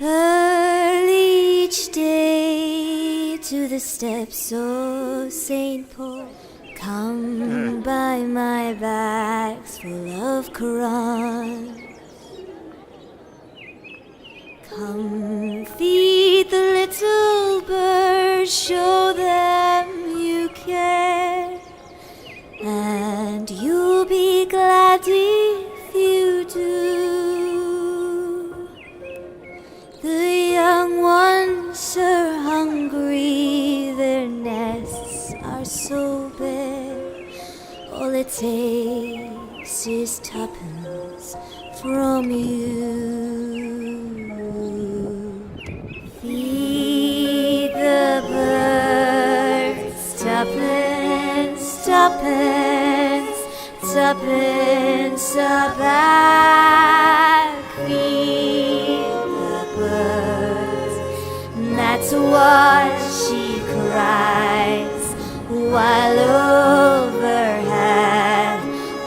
Early each day to the steps of St. Paul, come by my bags full of Quran. Come feed the little birds, show them you care, and you'll be glad if you do. The young ones are hungry, their nests are so bare. All it takes is tuppence from you. Feed the birds, tuppence, tuppence, tuppence a bag. Feed the birds, that's what she cries, while overhead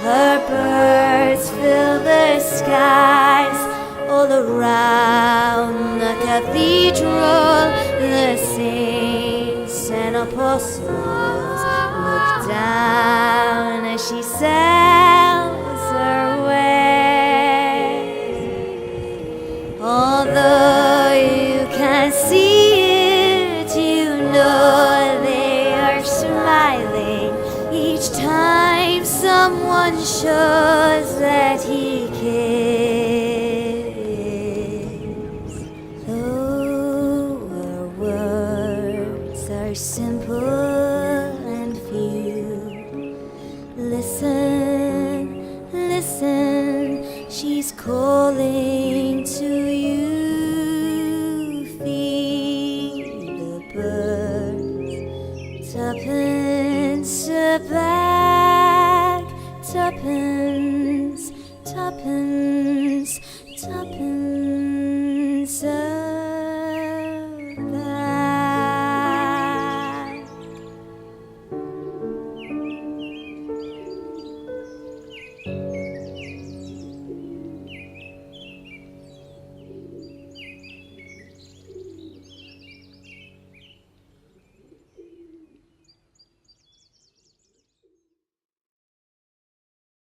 her birds fill the skies. All around the cathedral, the saints and apostles look down as she sails her way. Although you can't see it, you know they are smiling each time someone shows that he cares. Though her words are simple and few, listen, listen, she's calling to you. Feed the birds, tuppence a bag, tuppence